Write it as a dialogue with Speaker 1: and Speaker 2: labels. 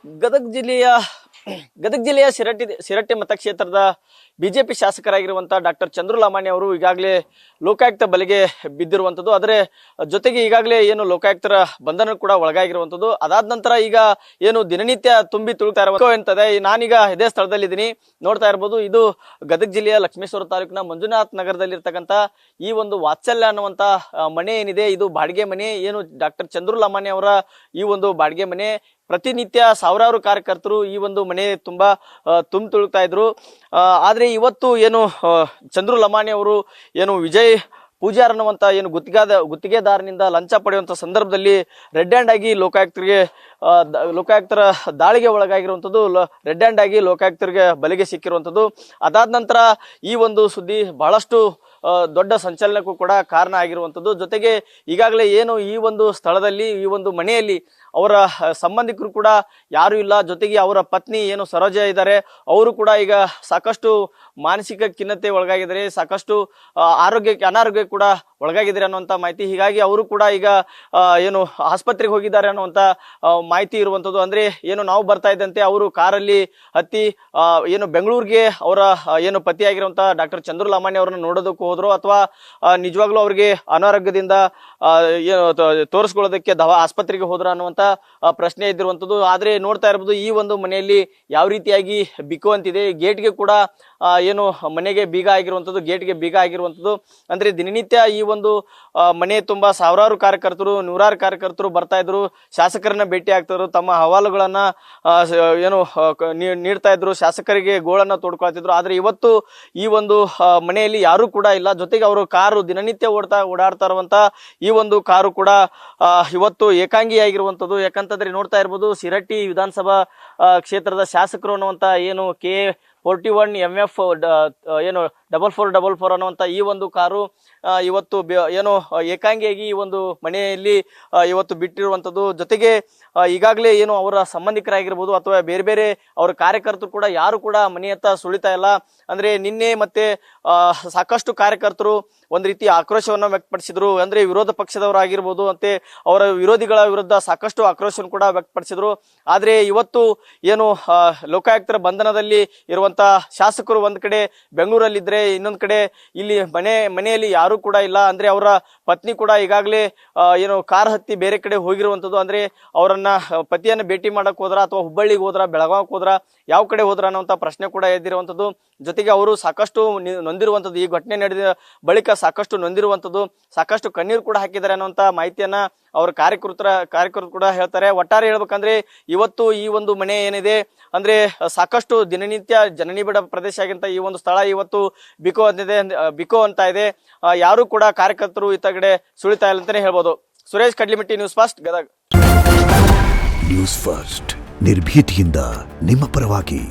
Speaker 1: ಗದಗ ಜಿಲ್ಲೆಯ ಶಿರಟ್ಟಿ ಮತಕ್ಷೇತ್ರದ BJP ಶಾಸಕರಾಗಿರುವಂತಹ doctor Chandru Lamani ಅವರು ಈಗಾಗಲೇ ಲೋಕಾಯುಕ್ತ ಬಲೆಗೆ ಬಿದ್ದಿರುವಂತದ್ದು. ಅದರ ಜೊತೆಗೆ ಈಗಾಗಲೇ ಏನು ಲೋಕಾಯುಕ್ತರ ಬಂಧನ ಕೂಡ ಒಳಗಾಗಿರುವಂತದ್ದು. ಅದಾದ ನಂತರ ಈಗ ಏನು ದಿನನಿತ್ಯ ತುಂಬಿ ತುಳುಕ್ತಾ ಇರುವಂತದೆ. ನಾನೀಗ ಇದೇ ಸ್ಥಳದಲ್ಲಿದ್ದೀನಿ, ನೋಡ್ತಾ ಇರಬಹುದು. ಇದು ಗದಗ ಜಿಲ್ಲೆಯ ಲಕ್ಷ್ಮೇಶ್ವರ ತಾಲೂಕಿನ ಮಂಜುನಾಥ್ ನಗರದಲ್ಲಿರ್ತಕ್ಕಂಥ ಈ ಒಂದು ವಾತ್ಸಲ್ಯ ಅನ್ನುವಂತ ಮನೆ ಏನಿದೆ, ಇದು ಬಾಡಿಗೆ ಮನೆ. ಏನು ಡಾಕ್ಟರ್ ಚಂದ್ರು ಲಮಾಣಿ ಅವರ ಈ ಒಂದು ಬಾಡಿಗೆ ಮನೆ. ಪ್ರತಿನಿತ್ಯ ಸಾವಿರಾರು ಕಾರ್ಯಕರ್ತರು ಈ ಒಂದು ಮನೆ ತುಂಬಾ ತುಳುಕ್ತಾ ಇದ್ರು. ಆದ್ರೆ ಇವತ್ತು ಏನು ಚಂದ್ರು ಲಮಾಣಿ ಅವರು ಏನು ವಿಜಯ್ ಪೂಜಾರ್ ಅನ್ನುವಂತ ಏನು ಗುತ್ತಿಗೆದಾರನಿಂದ ಲಂಚ ಪಡೆಯುವಂತ ಸಂದರ್ಭದಲ್ಲಿ ರೆಡ್ ಹ್ಯಾಂಡ್ ಆಗಿ ಲೋಕಾಯುಕ್ತರ ದಾಳಿಗೆ ಒಳಗಾಗಿರುವಂತದ್ದು, ರೆಡ್ ಹ್ಯಾಂಡ್ ಆಗಿ ಲೋಕಾಯುಕ್ತರಿಗೆ ಬಲೆಗೆ ಸಿಕ್ಕಿರುವಂತದ್ದು. ಅದಾದ ನಂತರ ಈ ಒಂದು ಸುದ್ದಿ ಬಹಳಷ್ಟು ದೊಡ್ಡ ಸಂಚಲನಕ್ಕೂ ಕೂಡ ಕಾರಣ ಆಗಿರುವಂತದ್ದು. ಜೊತೆಗೆ ಈಗಾಗಲೇ ಏನು ಈ ಒಂದು ಸ್ಥಳದಲ್ಲಿ, ಈ ಒಂದು ಮನೆಯಲ್ಲಿ ಅವರ ಸಂಬಂಧಿಕರು ಕೂಡ ಯಾರು ಇಲ್ಲ. ಜೊತೆಗೆ ಅವರ ಪತ್ನಿ ಏನು ಸರೋಜ ಇದ್ದಾರೆ, ಅವರು ಕೂಡ ಈಗ ಸಾಕಷ್ಟು ಮಾನಸಿಕ ಖಿನ್ನತೆ ಒಳಗಾಗಿದ್ದಾರೆ, ಸಾಕಷ್ಟು ಅನಾರೋಗ್ಯ ಕೂಡ ಒಳಗಾಗಿದ್ದಾರೆ ಅನ್ನುವಂತ ಮಾಹಿತಿ. ಹೀಗಾಗಿ ಅವರು ಕೂಡ ಈಗ ಏನು ಆಸ್ಪತ್ರೆಗೆ ಹೋಗಿದ್ದಾರೆ ಅನ್ನುವಂತ ಮಾಹಿತಿ ಇರುವಂತದ್ದು. ಅಂದ್ರೆ ಏನು ನಾವು ಬರ್ತಾ ಇದ್ದಂತೆ ಅವರು ಕಾರಲ್ಲಿ ಹತ್ತಿ ಏನು ಬೆಂಗಳೂರಿಗೆ ಅವರ ಏನು ಪತಿಯಾಗಿರುವಂತ ಡಾಕ್ಟರ್ ಚಂದ್ರು ಲಮಾಣಿ ಅವರನ್ನ ನೋಡೋದಕ್ಕೂ ಹೋದ್ರು, ಅಥವಾ ನಿಜವಾಗ್ಲೂ ಅವ್ರಿಗೆ ಅನಾರೋಗ್ಯದಿಂದ ಏನು ತೋರಿಸ್ಕೊಳ್ಳೋದಕ್ಕೆ ಆಸ್ಪತ್ರೆಗೆ ಹೋದ್ರ ಅನ್ನುವಂತ ಪ್ರಶ್ನೆ ಇದ್ದಿರುವಂತದ್ದು. ಆದ್ರೆ ನೋಡ್ತಾ ಇರಬಹುದು ಈ ಒಂದು ಮನೆಯಲ್ಲಿ ಯಾವ ರೀತಿಯಾಗಿ ಬಿಕ್ಕುವಂತಿದೆ. ಗೇಟ್ಗೆ ಕೂಡ ಏನು ಮನೆಗೆ ಬೀಗ ಆಗಿರುವಂತದ್ದು, ಗೇಟ್ಗೆ ಬೀಗ ಆಗಿರುವಂತದ್ದು. ಅಂದ್ರೆ ದಿನನಿತ್ಯ ಈ ಒಂದು ಮನೆ ತುಂಬಾ ಸಾವಿರಾರು ಕಾರ್ಯಕರ್ತರು, ನೂರಾರು ಕಾರ್ಯಕರ್ತರು ಬರ್ತಾ ಇದ್ರು, ಶಾಸಕರನ್ನ ಭೇಟಿ ಆಗ್ತಿದ್ರು, ತಮ್ಮ ಅಹವಾಲುಗಳನ್ನ ಏನು ನೀಡ್ತಾ ಇದ್ರು, ಶಾಸಕರಿಗೆ ಗೋಳನ್ನ ತೋಡ್ಕೊಳ್ತಿದ್ರು. ಆದ್ರೆ ಇವತ್ತು ಈ ಒಂದು ಮನೆಯಲ್ಲಿ ಯಾರು ಕೂಡ ಇಲ್ಲ. ಜೊತೆಗೆ ಅವರು ಕಾರು ದಿನನಿತ್ಯ ಓಡಾಡ್ತಾ ಇರುವಂತ ಈ ಒಂದು ಕಾರು ಕೂಡ ಇವತ್ತು ಏಕಾಂಗಿಯಾಗಿರುವಂತದ್ದು. ಯಾಕಂತಂದ್ರೆ ನೋಡ್ತಾ ಇರ್ಬೋದು, ಶಿರಟ್ಟಿ ವಿಧಾನಸಭಾ ಕ್ಷೇತ್ರದ ಶಾಸಕರು ಅನ್ನುವಂತ ಏನು KA41 MF ಏನು 4444 ಅನ್ನುವಂತ ಈ ಒಂದು ಕಾರು ಇವತ್ತು ಏನು ಏಕಾಂಗಿಯಾಗಿ ಈ ಒಂದು ಮನೆಯಲ್ಲಿ ಇವತ್ತು ಬಿಟ್ಟಿರುವಂತದ್ದು. ಜೊತೆಗೆ ಈಗಾಗಲೇ ಏನು ಅವರ ಸಂಬಂಧಿಕರಾಗಿರ್ಬೋದು ಅಥವಾ ಬೇರೆ ಬೇರೆ ಅವರ ಕಾರ್ಯಕರ್ತರು ಕೂಡ ಯಾರು ಕೂಡ ಮನೆಯತ್ತ ಸುಳಿತಾ ಇಲ್ಲ. ಅಂದ್ರೆ ನಿನ್ನೆ ಮತ್ತೆ ಸಾಕಷ್ಟು ಕಾರ್ಯಕರ್ತರು ಒಂದ್ ರೀತಿ ಆಕ್ರೋಶವನ್ನ ವ್ಯಕ್ತಪಡಿಸಿದ್ರು. ಅಂದ್ರೆ ವಿರೋಧ ಪಕ್ಷದವರಾಗಿರ್ಬೋದು ಮತ್ತೆ ಅವರ ವಿರೋಧಿಗಳ ವಿರುದ್ಧ ಸಾಕಷ್ಟು ಆಕ್ರೋಶವನ್ನು ಕೂಡ ವ್ಯಕ್ತಪಡಿಸಿದ್ರು. ಆದ್ರೆ ಇವತ್ತು ಏನು ಲೋಕಾಯುಕ್ತರ ಬಂಧನದಲ್ಲಿ ಇರುವಂತ ಶಾಸಕರು ಒಂದ್ ಕಡೆ ಬೆಂಗಳೂರಲ್ಲಿದ್ರೆ, ಇನ್ನೊಂದ್ ಕಡೆ ಇಲ್ಲಿ ಮನೆಯಲ್ಲಿ ಯಾರು ಕೂಡ ಇಲ್ಲ. ಅಂದ್ರೆ ಅವರ ಪತ್ನಿ ಕೂಡ ಈಗಾಗಲೇ ಏನು ಕಾರ್ ಹತ್ತಿ ಬೇರೆ ಕಡೆ ಹೋಗಿರುವಂತದ್ದು. ಅಂದ್ರೆ ಅವರನ್ನ ಪತಿಯನ್ನ ಭೇಟಿ ಮಾಡಕ್ ಹೋದ್ರ ಅಥವಾ ಹುಬ್ಬಳ್ಳಿಗೆ ಹೋದ್ರ, ಬೆಳಗಾವಿಗೆ ಹೋದ್ರ, ಯಾವ ಕಡೆ ಹೋದ್ರ ಅನ್ನುವಂತ ಪ್ರಶ್ನೆ ಕೂಡ ಎದ್ದಿರುವಂತದ್ದು. ಜೊತೆಗೆ ಅವರು ಸಾಕಷ್ಟು ನೊಂದಿರುವಂತದ್ದು, ಈ ಘಟನೆ ನಡೆದ ಬಳಿಕ ಸಾಕಷ್ಟು ನೊಂದಿರುವಂತದ್ದು, ಸಾಕಷ್ಟು ಕಣ್ಣೀರು ಕೂಡ ಹಾಕಿದ್ದಾರೆ ಅನ್ನುವಂತ ಮಾಹಿತಿಯನ್ನ ಅವ್ರ ಕಾರ್ಯಕರ್ತರು ಕೂಡ ಹೇಳ್ತಾರೆ. ಒಟ್ಟಾರೆ ಹೇಳ್ಬೇಕಂದ್ರೆ ಇವತ್ತು ಈ ಒಂದು ಮನೆ ಏನಿದೆ ಅಂದ್ರೆ ಸಾಕಷ್ಟು ದಿನನಿತ್ಯ ಜನನಿಬಿಡ ಪ್ರದೇಶ ಆಗಿಂತ ಈ ಒಂದು ಸ್ಥಳ ಇವತ್ತು ಬಿಕೋ ಅಂತ ಇದೆ. ಯಾರು ಕೂಡ ಕಾರ್ಯಕರ್ತರು ಈ ಕಡೆ ಸುಳಿತಾ ಇಲ್ಲ ಅಂತಾನೆ ಹೇಳ್ಬೋದು. Suresh Kadlimitti, news first, Gadag.
Speaker 2: News first, ನಿರ್ಭೀತಿಯಿಂದ ನಿಮ್ಮ ಪರವಾಗಿ.